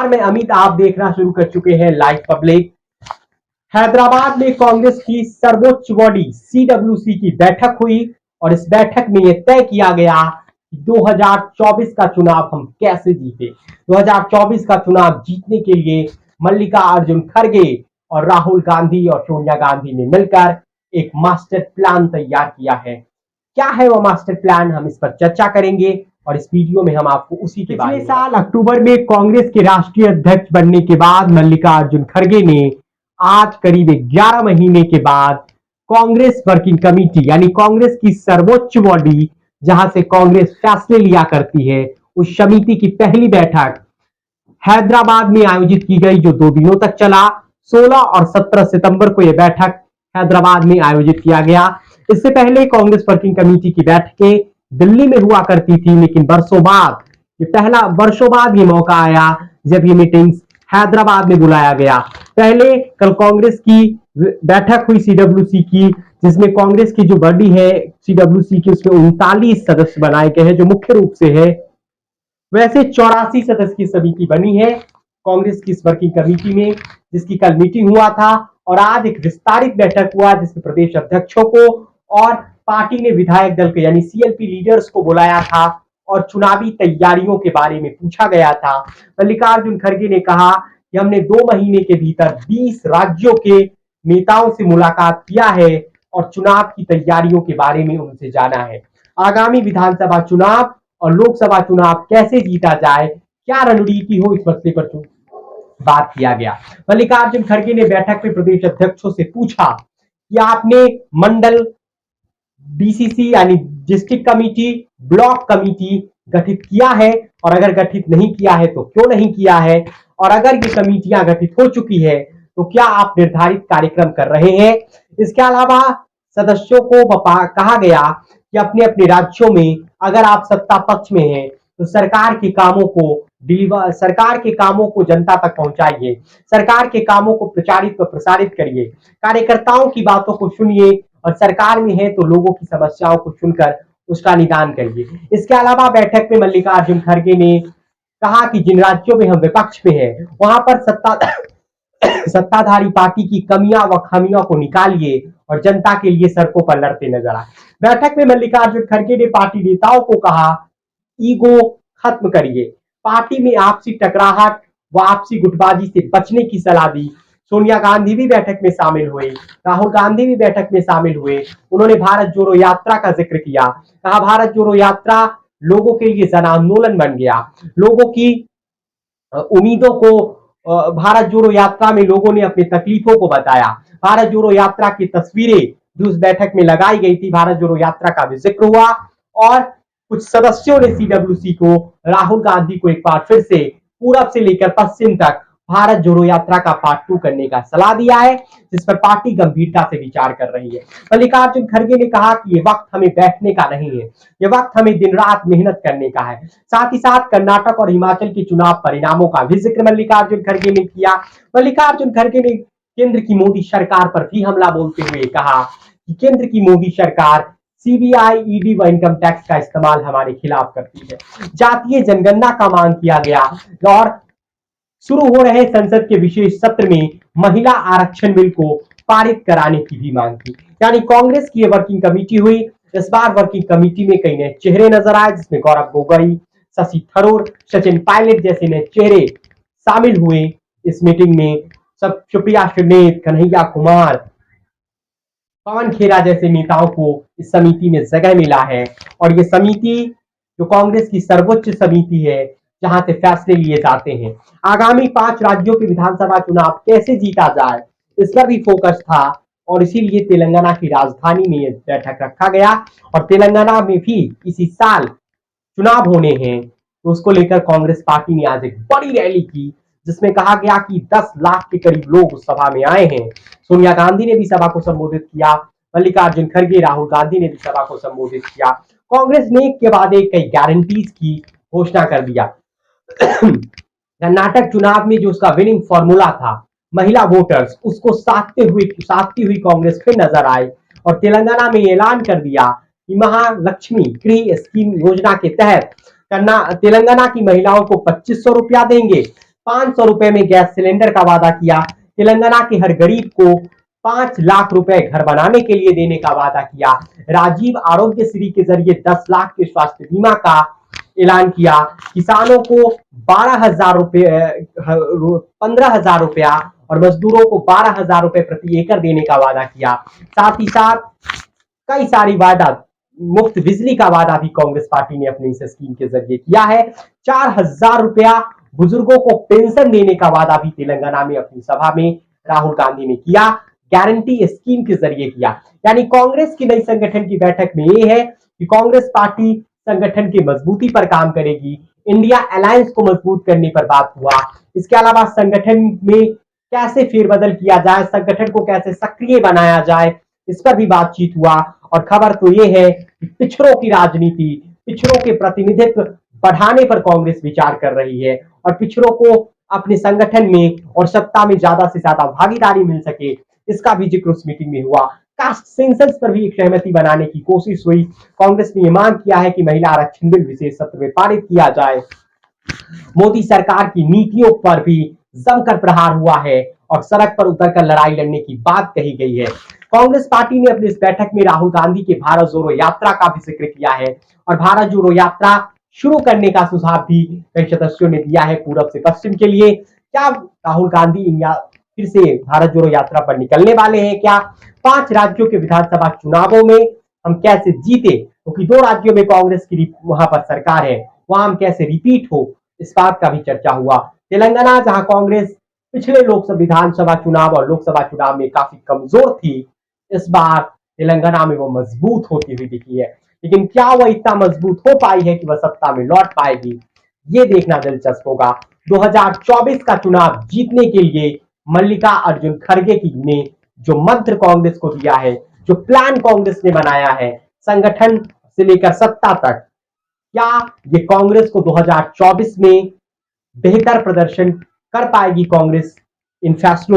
और मैं अमित, आप देखना शुरू कर चुके हैं लाइव पब्लिक। हैदराबाद में कांग्रेस की सर्वोच्च बॉडी सीडब्ल्यूसी की बैठक हुई और इस बैठक में यह तय किया गया कि 2024 का चुनाव हम कैसे जीते। 2024 का चुनाव जीतने के लिए मल्लिकार्जुन खड़गे और राहुल गांधी और सोनिया गांधी ने मिलकर एक मास्टर प्लान तैयार किया है। क्या है वो मास्टर प्लान, हम इस पर चर्चा करेंगे और इस वीडियो में हम आपको उसी के पिछले साल अक्टूबर में कांग्रेस के राष्ट्रीय अध्यक्ष बनने के बाद मल्लिकार्जुन खड़गे ने आज करीब 11 महीने के बाद कांग्रेस वर्किंग कमेटी यानी कांग्रेस की सर्वोच्च बॉडी जहां से कांग्रेस फैसले लिया करती है, उस समिति की पहली बैठक हैदराबाद में आयोजित की गई, जो 2 दिनों तक चला। 16 और 17 सितंबर को यह बैठक हैदराबाद में आयोजित किया गया। इससे पहले कांग्रेस वर्किंग कमेटी की बैठकें दिल्ली में हुआ करती थी, लेकिन वर्षों बाद ये मौका आया जब ये मीटिंग्स हैदराबाद में बुलाया गया। पहले कल कांग्रेस की बैठक हुई सीडब्ल्यूसी की, जिसमें कांग्रेस की जो बॉडी है सीडब्ल्यूसी की, उसमें 39 सदस्य बनाए गए हैं, जो मुख्य रूप से है। वैसे 84 सदस्य की समिति बनी है कांग्रेस की इस वर्किंग कमेटी में, जिसकी कल मीटिंग हुआ था और आज एक विस्तारित बैठक हुआ जिसमें प्रदेश अध्यक्षों को और पार्टी ने विधायक दल के यानी सीएलपी लीडर्स को बुलाया था और चुनावी तैयारियों के बारे में पूछा गया था। मल्लिकार्जुन खड़गे ने कहा कि हमने 2 महीने के भीतर 20 राज्यों के नेताओं से मुलाकात किया है और चुनाव की तैयारियों के बारे में उनसे जाना है। आगामी विधानसभा चुनाव और लोकसभा चुनाव कैसे जीता जाए, क्या रणनीति हो, इस मसले पर बात किया गया। मल्लिकार्जुन खड़गे ने बैठक में प्रदेश अध्यक्षों से पूछा कि आपने मंडल, डीसीसी यानी डिस्ट्रिक्ट कमेटी, ब्लॉक कमेटी गठित किया है और अगर गठित नहीं किया है तो क्यों नहीं किया है, और अगर ये कमेटियां गठित हो चुकी है तो क्या आप निर्धारित कार्यक्रम कर रहे हैं। इसके अलावा सदस्यों को कहा गया कि अपने अपने राज्यों में अगर आप सत्ता पक्ष में हैं तो सरकार के कामों को जनता तक पहुंचाइए, सरकार के कामों को प्रचारित व प्रसारित करिए, कार्यकर्ताओं की बातों को सुनिए और सरकार में है तो लोगों की समस्याओं को सुनकर उसका निदान करिए। इसके अलावा बैठक में मल्लिकार्जुन खड़गे ने कहा कि जिन राज्यों में हम विपक्ष में हैं वहां पर सत्ताधारी पार्टी की कमियां व खामियों को निकालिए और जनता के लिए सड़कों पर लड़ते नजर आए। बैठक में मल्लिकार्जुन खड़गे ने पार्टी नेताओं को कहा, ईगो खत्म करिए, पार्टी में आपसी टकराहट व आपसी गुटबाजी से बचने की सलाह दी। सोनिया गांधी भी बैठक में शामिल हुए, राहुल गांधी भी बैठक में शामिल हुए। उन्होंने भारत जोड़ो यात्रा का जिक्र किया, कहा भारत जोड़ो यात्रा लोगों के लिए जन आंदोलन बन गया। लोगों की उम्मीदों को भारत जोड़ो यात्रा में लोगों ने अपनी तकलीफों को बताया। भारत जोड़ो यात्रा की तस्वीरें जो उस बैठक में लगाई गई थी, भारत जोड़ो यात्रा का भी जिक्र हुआ और कुछ सदस्यों ने सीडब्ल्यूसी को, राहुल गांधी को एक बार फिर से पूरब से लेकर पश्चिम तक भारत जोड़ो यात्रा का पार्ट 2 करने का सलाह दिया है, जिस पर पार्टी गंभीरता से विचार कर रही है। मल्लिकार्जुन खड़गे ने कहा कि ये वक्त हमें बैठने का नहीं है, ये वक्त हमें दिन रात मेहनत करने का है। साथ ही साथ कर्नाटक और हिमाचल के चुनाव परिणामों का भी जिक्र मल्लिकार्जुन खड़गे ने किया। मल्लिकार्जुन खड़गे ने केंद्र की मोदी सरकार पर भी हमला बोलते हुए कहा कि केंद्र की मोदी सरकार सीबीआई, ईडी व इनकम टैक्स का इस्तेमाल हमारे खिलाफ करती है। जातीय जनगणना का मांग किया गया और शुरू हो रहे संसद के विशेष सत्र में महिला आरक्षण बिल को पारित कराने की भी मांग की। यानी कांग्रेस की वर्किंग कमेटी हुई। इस बार वर्किंग कमेटी में कई नए चेहरे नजर आए, जिसमें गौरव गोगोई, शशि थरूर, सचिन पायलट जैसे नए चेहरे शामिल हुए इस मीटिंग में। सब सुप्रिया सुलेत, कन्हैया कुमार, पवन खेरा जैसे नेताओं को इस समिति में जगह मिला है और ये समिति जो कांग्रेस की सर्वोच्च समिति है, जहां से फैसले लिए जाते हैं। आगामी 5 राज्यों के विधानसभा चुनाव कैसे जीता जाए, इस पर भी फोकस था और इसीलिए तेलंगाना की राजधानी में यह बैठक रखा गया और तेलंगाना में भी इसी साल चुनाव होने हैं, तो उसको लेकर कांग्रेस पार्टी ने आज एक बड़ी रैली की, जिसमें कहा गया कि 10 लाख के करीब लोग उस सभा में आए हैं। सोनिया गांधी ने भी सभा को संबोधित किया, मल्लिकार्जुन खड़गे, राहुल गांधी ने भी सभा को संबोधित किया। कांग्रेस ने एक के बाद एक कई गारंटीज की घोषणा कर दिया। कर्नाटक चुनाव में जो उसका विनिंग फॉर्मूला था, महिला वोटर्स, उसको साधती हुई कांग्रेस फिर नजर आई और तेलंगाना में ऐलान कर दिया कि महालक्ष्मी गृह स्कीम योजना के तहत तेलंगाना की महिलाओं को 2500 रुपया देंगे, 500 रुपए में गैस सिलेंडर का वादा किया। तेलंगाना के हर गरीब को 5 लाख रुपए घर बनाने के लिए देने का वादा किया। राजीव आरोग्य श्री के जरिए 10 लाख के स्वास्थ्य बीमा का ऐलान किया। किसानों को 12,000 रुपए 15,000 रुपया और मजदूरों को 12,000 रुपए प्रति एकड़ देने का वादा किया। साथ ही साथ कई सारी वादा, मुफ्त बिजली का वादा भी कांग्रेस पार्टी ने अपनी इस स्कीम के जरिए किया है। 4,000 रुपया बुजुर्गों को पेंशन देने का वादा भी तेलंगाना में अपनी सभा में राहुल गांधी ने किया, गारंटी स्कीम के जरिए किया। यानी कांग्रेस की नई संगठन की बैठक में यह है कि कांग्रेस पार्टी संगठन की मजबूती पर काम करेगी, इंडिया अलायंस को मजबूत करने पर बात हुआ। इसके अलावा संगठन में कैसे फेरबदल किया जाए, संगठन को कैसे सक्रिय बनाया जाए, इस पर भी बातचीत हुआ। और खबर तो ये है कि पिछड़ों की राजनीति, पिछड़ों के प्रतिनिधित्व बढ़ाने पर कांग्रेस विचार कर रही है और पिछड़ों को अपने संगठन में और सत्ता में ज्यादा से ज्यादा भागीदारी मिल सके, इसका भी जिक्र उस मीटिंग में हुआ। कास्ट सेंसस पर भी एक सहमति बनाने की कोशिश हुई। कांग्रेस ने यह मांग किया है कि महिला आरक्षण बिल विशेष सत्र में पारित किया जाए। मोदी सरकार की नीतियों पर भी जमकर प्रहार हुआ है और सड़क पर उतरकर लड़ाई लड़ने की बात कही गई है। कांग्रेस पार्टी ने अपनी इस बैठक में राहुल गांधी की भारत जोड़ो यात्रा का भी जिक्र किया है और भारत जोड़ो यात्रा शुरू करने का सुझाव भी कई सदस्यों ने दिया है पूरब से पश्चिम के लिए। क्या राहुल गांधी फिर से भारत जोड़ो यात्रा पर निकलने वाले हैं? क्या 5 राज्यों के विधानसभा चुनावों में हम कैसे जीते, क्योंकि 2 राज्यों में कांग्रेस की वहां पर सरकार है, वहां हम कैसे रिपीट हो, इस बात का भी चर्चा हुआ। तेलंगाना जहां कांग्रेस पिछले लोकसभा विधानसभा चुनाव और लोकसभा चुनाव में काफी कमजोर थी, इस बार तेलंगाना में वो मजबूत होती हुई दिखी है। लेकिन क्या वह इतना मजबूत हो पाई है कि वह सत्ता में लौट पाएगी, ये देखना दिलचस्प होगा। 2024 का चुनाव जीतने के लिए मल्लिका अर्जुन खड़गे ने जो मंत्र कांग्रेस को दिया है, जो प्लान कांग्रेस ने बनाया है संगठन से लेकर सत्ता तक, क्या ये कांग्रेस को 2024 में बेहतर प्रदर्शन कर पाएगी कांग्रेस इन फैसलों